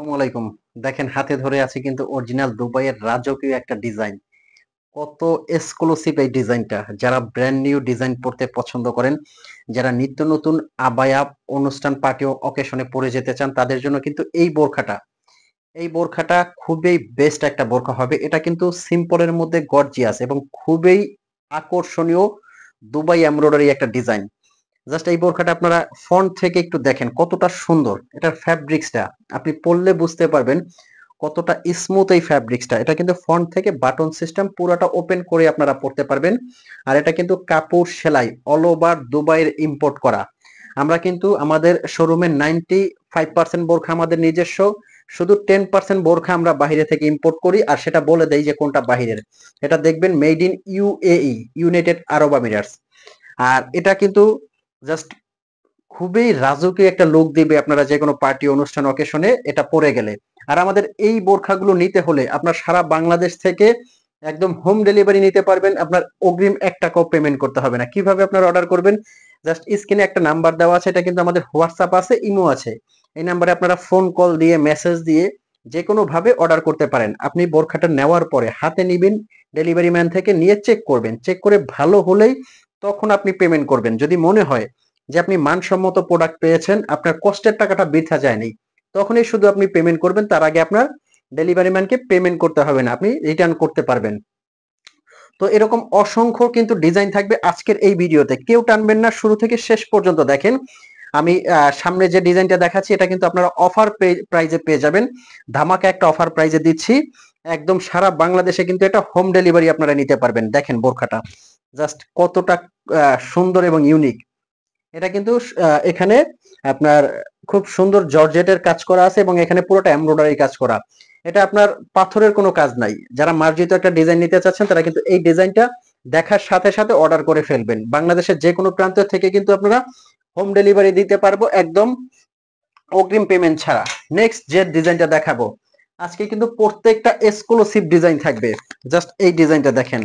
আসসালামু আলাইকুম। দেখেন হাতে ধরে আছে কিন্তু অরিজিনাল দুবাইয়ের রাজকীয় একটা ডিজাইন। কত এক্সক্লুসিভ এই ডিজাইনটা। যারা ব্র্যান্ড নিউ ডিজাইন পড়তে পছন্দ করেন, যারা নিত্য নতুন আবায়া অনুষ্ঠান পার্টি ও অকেশনে পরে যেতে চান তাদের জন্য কিন্তু এই বোরখাটা খুবই বেস্ট একটা বোরখা হবে। এটা কিন্তু সিম্পলের মধ্যে গর্জিয়াস এবং খুবই আকর্ষণীয় দুবাই এমব্রয়ডারি একটা ডিজাইন। জাস্ট এই বোরখাটা আপনারা ফ্রন্ট থেকে একটু দেখেন কতটা সুন্দর। এটার ফ্যাব্রিক্সটা আপনি পরলে বুঝতে পারবেন কতটা স্মুথ এই ফ্যাব্রিক্সটা। এটা কিন্তু ফ্রন্ট থেকে বাটন সিস্টেম পুরোটা ওপেন করে আপনারা পরতে পারবেন। আর এটা কিন্তু কাপড় সেলাই অল ওভার দুবাইয়ের ইম্পোর্ট করা। আমরা কিন্তু আমাদের শোরুমে 95% বোরখা আমাদের নিজস্ব, শুধু 10% বোরখা আমরা বাইরে থেকে ইম্পোর্ট করি আর সেটা বলে দেই যে কোনটা বাহিরের। এটা দেখবেন made in UAE, United Arab Emirates. আর এটা কিন্তু জাস্ট খুবই রাজকীয় একটা লুক দিবে আপনারা যে কোনো পার্টি অনুষ্ঠান অকেশনে এটা পরে গেলে। আর আমাদের এই বোরখাগুলো নিতে হলে আপনার সারা বাংলাদেশ থেকে একদম হোম ডেলিভারি নিতে পারবেন। আপনার অগ্রিম 1 টাকাও পেমেন্ট করতে হবে না। কিভাবে আপনারা অর্ডার করবেন? জাস্ট স্ক্রিনে একটা নাম্বার দেওয়া আছে, এটা কিন্তু আমাদের হোয়াটসঅ্যাপ আছে, ইমো আছে। এই নাম্বারে আপনারা ফোন কল দিয়ে মেসেজ দিয়ে যে কোনো ভাবে অর্ডার করতে পারেন। আপনি বোরখাটা নেওয়ার পরে হাতে নিবেন, ডেলিভারি ম্যান থেকে নিয়ে চেক করবেন। চেক করে ভালো হলেই তখন আপনি পেমেন্ট করবেন। যদি মনে হয় যে আপনি মানসম্মত প্রোডাক্ট পেয়েছেন, আপনার কষ্টের টাকাটা বৃথা যায়নি, তখনই শুধু আপনি পেমেন্ট করবেন। তার আগে আপনার ডেলিভারি ম্যানকে পেমেন্ট করতে হবে না, আপনি রিটার্ন করতে পারবেন। তো এরকম অসংখ্য কিন্তু ডিজাইন থাকবে আজকের এই ভিডিওতে, কেউ টানবেন না, শুরু থেকে শেষ পর্যন্ত দেখেন। আমি সামনে যে ডিজাইনটা দেখাচ্ছি এটা কিন্তু আপনারা অফার প্রাইজে পেয়ে যাবেন। ধামাকা একটা অফার প্রাইজে দিচ্ছি। একদম সারা বাংলাদেশে কিন্তু এটা হোম ডেলিভারি আপনারা নিতে পারবেন। দেখেন বোরখাটা জাস্ট কতটা সুন্দর এবং ইউনিক। এটা কিন্তু এখানে আপনার খুব সুন্দর জর্জেটের কাজ করা আছে এবং এখানে পুরোটা এমব্রয়ডারি কাজ করা। এটা আপনার পাথরের কোনো কাজ নাই। যারা মার্জিত একটা ডিজাইন নিতে চাচ্ছেন তারা কিন্তু এই ডিজাইনটা দেখার সাথে সাথে অর্ডার করে ফেলবেন। বাংলাদেশের যে কোনো প্রান্ত থেকে কিন্তু আপনারা হোম ডেলিভারি দিতে পারবো একদম অগ্রিম পেমেন্ট ছাড়া। নেক্সট যে ডিজাইনটা দেখাবো আজকে কিন্তু প্রত্যেকটা এক্সক্লুসিভ ডিজাইন থাকবে। জাস্ট এই ডিজাইনটা দেখেন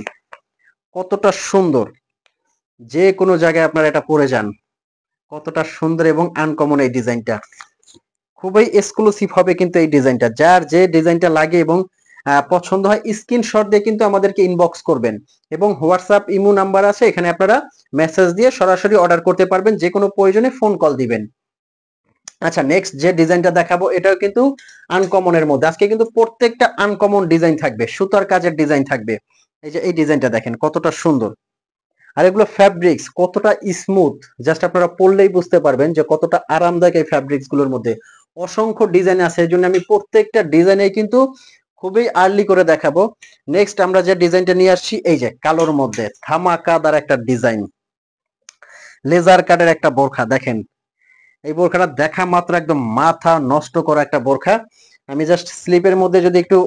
কতটা সুন্দর। যে কোনো জায়গায় আপনারা এটা পরে যান, কতটা সুন্দর এবং আনকমন এই ডিজাইনটা। খুবই এক্সক্লুসিভ হবে কিন্তু এই ডিজাইনটা। যার যে ডিজাইনটা লাগে এবং পছন্দ হয় স্ক্রিনশট দিয়ে কিন্তু আমাদেরকে ইনবক্স করবেন এবং হোয়াটসঅ্যাপ ইমো নাম্বার আছে, এখানে আপনারা মেসেজ দিয়ে সরাসরি অর্ডার করতে পারবেন, যে কোনো প্রয়োজনে ফোন কল দিবেন। আচ্ছা, নেক্সট যে ডিজাইনটা দেখাবো এটাও কিন্তু আনকমনের মধ্যে। আজকে কিন্তু প্রত্যেকটা আনকমন ডিজাইন থাকবে, সুতার কাজের ডিজাইন থাকবে। এই যে এই ডিজাইনটা দেখেন কতটা সুন্দর। আর এগুলো ফ্যাব্রিক্স কতটা স্মুথ, জাস্ট আপনারা পরলেই বুঝতে পারবেন যে কতটা আরামদায়ক এই ফ্যাব্রিক্স গুলোর মধ্যে। অসংখ্য ডিজাইন আছে, এই জন্য আমি প্রত্যেকটা ডিজাইনে কিন্তু খুবই আর্লি করে দেখাবো। নেক্সট আমরা যে ডিজাইনটা নিয়ে আসছি এই যে কালোর মধ্যে ধামাকাদার একটা ডিজাইন, লেজার কাটের একটা বোরখা। দেখেন এই বোরখাটা দেখা মাত্র একদম মাথা নষ্ট করা একটা বোরখা। আমি জাস্ট স্লিপের মধ্যে যদি একটু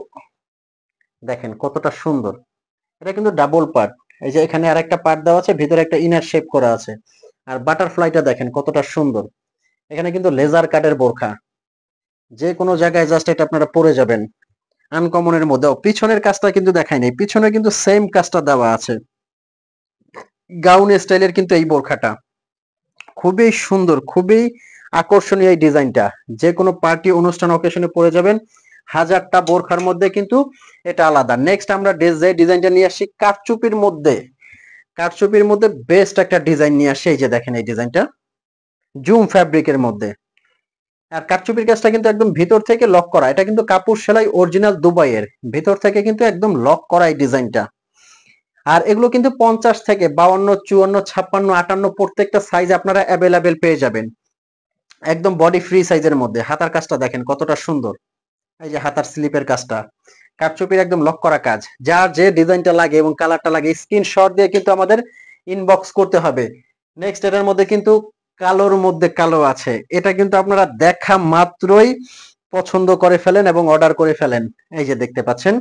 দেখেন কতটা সুন্দর। এটা কিন্তু ডাবল পার্ট। এই যে এখানে আরেকটা পার্ট দেওয়া আছে, ভিতরে একটা ইনার শেপ করা আছে। আর বাটারফ্লাইটা দেখেন কতটা সুন্দর। এখানে কিন্তু লেজার কাটের বোরখা, যে কোনো জায়গায় জাস্ট এটা আপনারা পরে যাবেন আনকমনের মধ্যেও। পিছনের কাজটা কিন্তু দেখাই নাই, পিছনে কিন্তু সেম কাজটা দেওয়া আছে। গাউন স্টাইলের কিন্তু এই বোরখাটা খুবই সুন্দর, খুবই আকর্ষণীয় এই ডিজাইনটা। যে কোনো পার্টি অনুষ্ঠান অকেশনে পরে যাবেন। হাজারটা বোরখার মধ্যে কিন্তু এটা আলাদা। নেক্সট আমরা যে ডিজাইনটা নিয়ে আসছি কারচুপির মধ্যে, কারচুপির মধ্যে বেস্ট একটা ডিজাইন নিয়ে আসছে। এই যে দেখেন এই ডিজাইনটা জুম ফ্যাব্রিকের মধ্যে। আর কারচুপির কাজটা কিন্তু একদম ভিতর থেকে লক করা। এটা কিন্তু কাপড় সেলাই অরিজিনাল দুবাইয়ের, ভিতর থেকে কিন্তু একদম লক করা এই ডিজাইনটা। আর এগুলো কিন্তু 50 থেকে 52, 54, 56, 58 প্রত্যেকটা সাইজ আপনারা অ্যাভেলেবেল পেয়ে যাবেন একদম বডি ফ্রি সাইজের মধ্যে। হাতার কাজটা দেখেন কতটা সুন্দর। এই যে হাতার স্লিপের কাজটা কারচুপির একদম লক করা কাজ। যার যে ডিজাইনটা লাগে এবং কালারটা লাগে স্ক্রিনশট দিয়ে কিন্তু আমাদের ইনবক্স করতে হবে। নেক্সট এটার মধ্যে কিন্তু কালোর মধ্যে কালো আছে। এটা কিন্তু আপনারা দেখা মাত্রই পছন্দ করে ফেলেন এবং অর্ডার করে ফেলেন। এই যে দেখতে পাচ্ছেন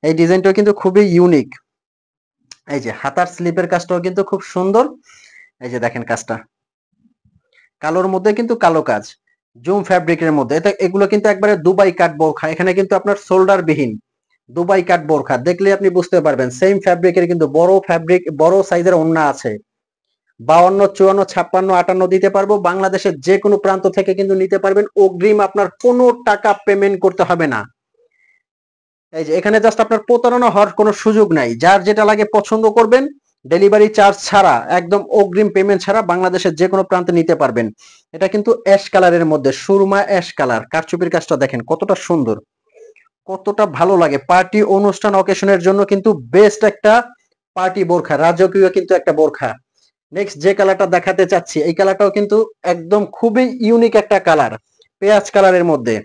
এই ডিজাইনটাও কিন্তু খুবই ইউনিক। এই যে হাতার স্লিপের কাজটাও কিন্তু খুব সুন্দর। এই যে দেখেন কাজটা কালোর মধ্যে কিন্তু কালো কাজ জুম ফ্যাব্রিকের মধ্যে। এটা এগুলো কিন্তু একবারে দুবাই কাট বোরখা। এখানে কিন্তু আপনার শোল্ডার বিহীন দুবাই কাট বোরখা, দেখলে আপনি বুঝতে পারবেন সেম ফ্যাব্রিকের কিন্তু বড় ফ্যাব্রিক, বড় সাইজের ওন্না আছে। 52, 54, 56, 58 দিতে পারবো। বাংলাদেশের যে কোনো প্রান্ত থেকে কিন্তু নিতে পারবেন। অগ্রিম আপনার কোনো টাকা পেমেন্ট করতে হবে না। এই যে এখানে জাস্ট আপনার প্রতারণা হওয়ার কোনো সুযোগ নাই। যার যেটা লাগে পছন্দ করবেন, ডেলিভারি চার্জ ছাড়া, একদম অগ্রিম পেমেন্ট ছাড়া বাংলাদেশের যে কোনো প্রান্তে নিতে পারবেন। এটা কিন্তু অ্যাশ কালারের মধ্যে, সুরমা অ্যাশ কালার। কারচুপির কাজটা দেখেন কতটা সুন্দর, কতটা ভালো লাগে। পার্টি অনুষ্ঠান অকেশনের জন্য কিন্তু বেস্ট একটা পার্টি বোরখা, রাজকীয় কিন্তু একটা বোরখা। নেক্সট যে কালারটা দেখাতে চাচ্ছি, এই কালারটাও কিন্তু একদম খুবই ইউনিক একটা কালার, পেঁয়াজ কালারের মধ্যে।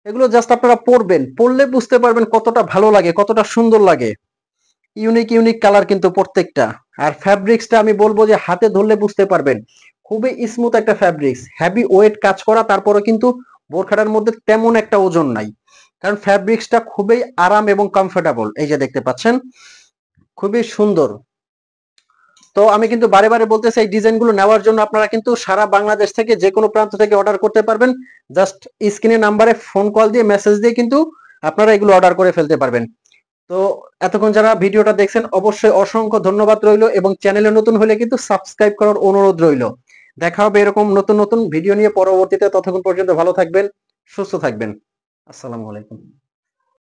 এগুলো জাস্ট আপনারা পরবেন, পরলে বুঝতে পারবেন কতটা ভালো লাগে, কতটা সুন্দর লাগে। ইউনিক ইউনিক কালার কিন্তু প্রত্যেকটা। আর ফ্যাব্রিক্সটা আমি বলবো যে হাতে ধরলে বুঝতে পারবেন, খুবই স্মুথ একটা ফ্যাব্রিক্স, হেভি ওয়েট কাজ করা, তারপরে কিন্তু বোরখাটার মধ্যে তেমন একটা ওজন নাই, কারণ ফ্যাব্রিক্সটা খুবই আরাম এবং কমফোর্টেবল। এই যে দেখতে পাচ্ছেন, খুবই সুন্দর। তো আমি কিন্তু বারে বারে বলতেছি, এই ডিজাইনগুলো নেওয়ার জন্য আপনারা কিন্তু সারা বাংলাদেশ থেকে যে কোনো প্রান্ত থেকে অর্ডার করতে পারবেন। জাস্ট স্ক্রিনে নাম্বারে ফোন কল দিয়ে, মেসেজ দিয়ে কিন্তু আপনারা এগুলো অর্ডার করে ফেলতে পারবেন। তো এতক্ষণ যারা ভিডিওটা দেখছেন অবশ্যই অসংখ্য ধন্যবাদ রইলো, এবং চ্যানেলে নতুন হলে কিন্তু সাবস্ক্রাইব করার অনুরোধ রইলো। দেখা হবে এরকম নতুন নতুন ভিডিও নিয়ে পরবর্তীতে। ততক্ষণ পর্যন্ত ভালো থাকবেন, সুস্থ থাকবেন। আসসালামু আলাইকুম।